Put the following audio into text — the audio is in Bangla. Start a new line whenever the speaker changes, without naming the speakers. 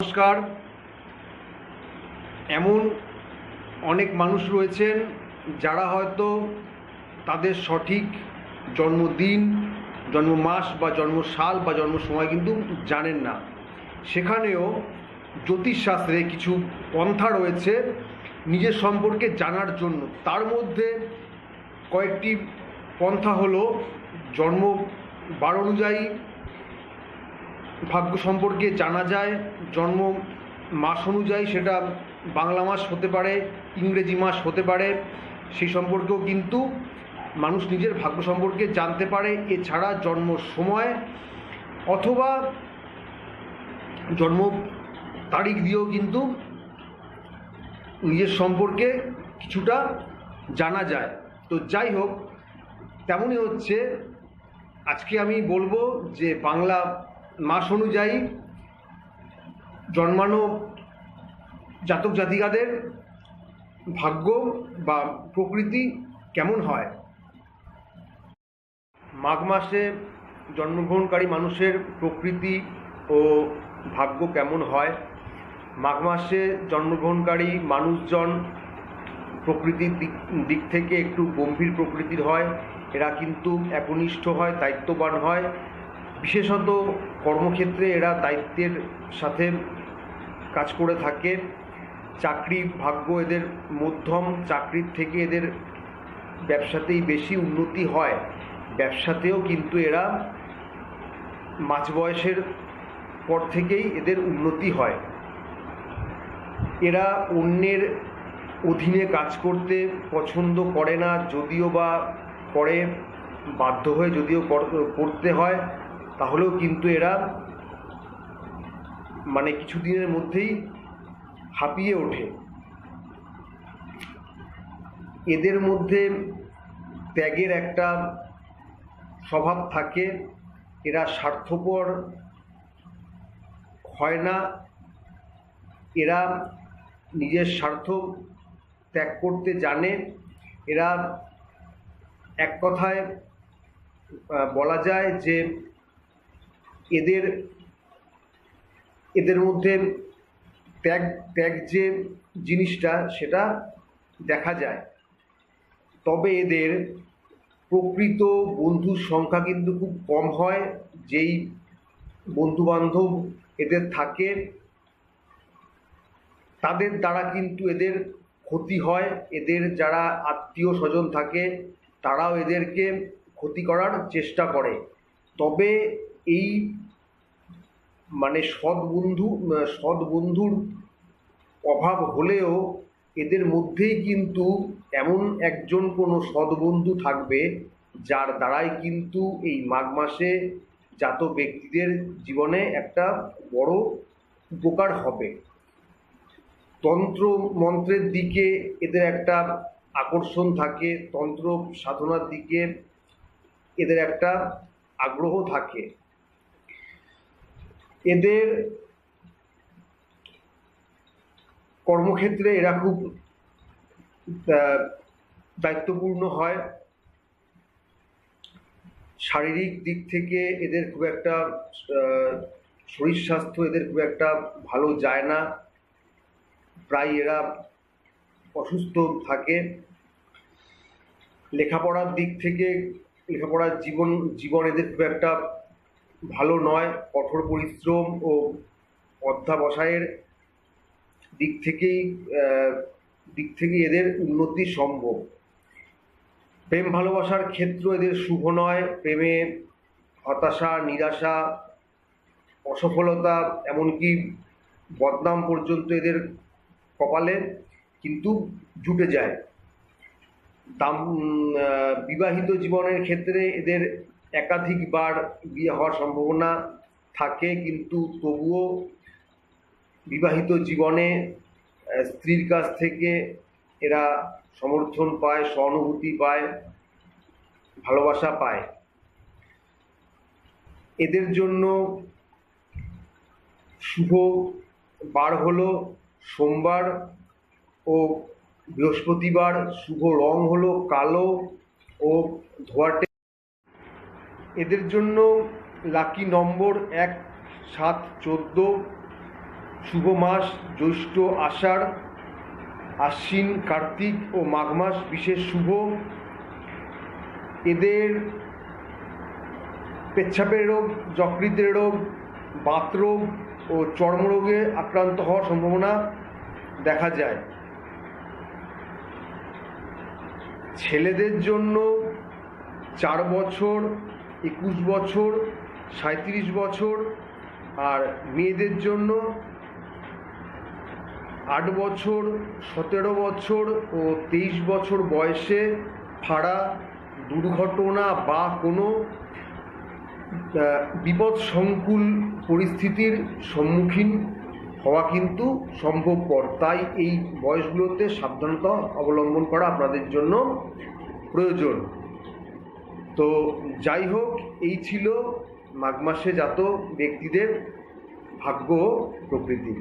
নমস্কার। এমন অনেক মানুষ রয়েছেন যারা হয়তো তাদের সঠিক জন্মদিন, জন্ম মাস বা জন্ম সাল বা জন্ম সময় কিন্তু জানেন না। সেখানেও জ্যোতিষশাস্ত্রে কিছু পন্থা রয়েছে নিজের সম্পর্কে জানার জন্য। তার মধ্যে কয়েকটি পন্থা হলো জন্ম বার অনুযায়ী ভাগ্য সম্পর্কে জানা যায়। জন্ম মাস অনুযায়ী, সেটা বাংলা মাস হতে পারে, ইংরেজি মাস হতে পারে, সেই সম্পর্কেও কিন্তু মানুষ নিজের ভাগ্য সম্পর্কে জানতে পারে। এছাড়া জন্ম সময় অথবা জন্ম তারিখ দিয়েও কিন্তু নিজের সম্পর্কে কিছুটা জানা যায়। তো যাই হোক, তেমনই হচ্ছে আজকে আমি বলবো যে বাংলা মাস অনুযায়ী জন্মানো জাতক জাতিকাদের ভাগ্য বা প্রকৃতি কেমন হয়। মাঘ মাসে জন্মগ্রহণকারী মানুষের প্রকৃতি ও ভাগ্য কেমন হয়। মাঘ মাসে জন্মগ্রহণকারী মানুষজন প্রকৃতির দিক থেকে একটু গম্ভীর প্রকৃতির হয়। এরা কিন্তু একনিষ্ঠ হয়, দায়িত্ববান হয়। বিশেষত কর্মক্ষেত্রে এরা দায়িত্বের সাথে কাজ করে থাকে। চাকরি ভাগ্য এদের মধ্যম, চাকরির থেকে এদের ব্যবসাতেই বেশি উন্নতি হয়। ব্যবসাতেও কিন্তু এরা মাঝ বয়সের পর থেকেই এদের উন্নতি হয়। এরা অন্যের অধীনে কাজ করতে পছন্দ করে না, যদিও বা করে, বাধ্য হয়ে যদিও করতে হয়, তাহলেও কিন্তু এরা কিছুদিনের মধ্যেই হাঁপিয়ে ওঠে। এদের মধ্যে ত্যাগের একটা স্বভাব থাকে। এরা স্বার্থপর হয় না। এরা নিজের স্বার্থ ত্যাগ করতে জানে। এরা এক কথায় বলা যায় যে এদের মধ্যে ত্যাগ যে জিনিসটা, সেটা দেখা যায়। তবে এদের প্রকৃত বন্ধুর সংখ্যা কিন্তু খুব কম হয়। যেই বন্ধুবান্ধব এদের থাকে তাদের দ্বারা কিন্তু এদের ক্ষতি হয়। এদের যারা আত্মীয় স্বজন থাকে তারাও এদেরকে ক্ষতি করার চেষ্টা করে। তবে এই সৎ বন্ধুর অভাব হলেও এদের মধ্যেই কিন্তু এমন একজন কোনো সৎ বন্ধু থাকবে যার দ্বারাই কিন্তু এই মাঘ মাসে জাতক ব্যক্তিদের জীবনে একটা বড় উপকার হবে। তন্ত্র মন্ত্রের দিকে এদের একটা আকর্ষণ থাকে, তন্ত্র সাধনার দিকে এদের একটা আগ্রহ থাকে। এদের কর্মক্ষেত্রে এরা খুব দায়িত্বপূর্ণ হয়। শারীরিক দিক থেকে এদের খুব একটা শরীর স্বাস্থ্য এদের খুব একটা ভালো যায় না, প্রায় এরা অসুস্থ থাকে। লেখাপড়ার দিক থেকে লেখাপড়ার জীবন এদের খুব একটা ভালো নয়। কঠোর পরিশ্রম ও অধ্যবসায়ের দিক থেকেই এদের উন্নতি সম্ভব। প্রেম ভালোবাসার ক্ষেত্র এদের শুভ নয়। প্রেমে হতাশা, নিরাশা, অসফলতা, এমনকি বদনাম পর্যন্ত এদের কপালে কিন্তু জুটে যায়। বিবাহিত জীবনের ক্ষেত্রে এদের একাধিকবার বিয়ে হওয়ার সম্ভাবনা থাকে, কিন্তু তবুও বিবাহিত জীবনে স্ত্রীর কাছ থেকে এরা সমর্থন পায়, সহানুভূতি পায়, ভালোবাসা পায়। এদের জন্য শুভ বার হলো সোমবার ও বৃহস্পতিবার। শুভ রং হলো কালো ও ধোঁয়াটে। এদের জন্য লাকি নম্বর 1, 7, 14। শুভ মাস জ্যৈষ্ঠ, আষাঢ়, আশ্বিন, কার্তিক ও মাঘ মাস বিশেষ শুভ। এদের পেচ্ছাপের রোগ, যকৃতের রোগ, বাতরোগ ও চর্মরোগে আক্রান্ত হওয়ার সম্ভাবনা দেখা যায়। ছেলেদের জন্য 4 বছর, 21 বছর, 37 বছর, আর মেয়েদের জন্য 8 বছর, 17 বছর ও 23 বছর বয়সে ফাড়া, দুর্ঘটনা বা কোনো বিপদসংকুল পরিস্থিতির সম্মুখীন হওয়া কিন্তু সম্ভবপর। তাই এই বয়সগুলোতে সাবধানতা অবলম্বন করা আপনাদের জন্য প্রয়োজন। তো যাই হোক, এই ছিল মাঘ মাসে জাত ব্যক্তিদের ভাগ্য ও প্রকৃতি।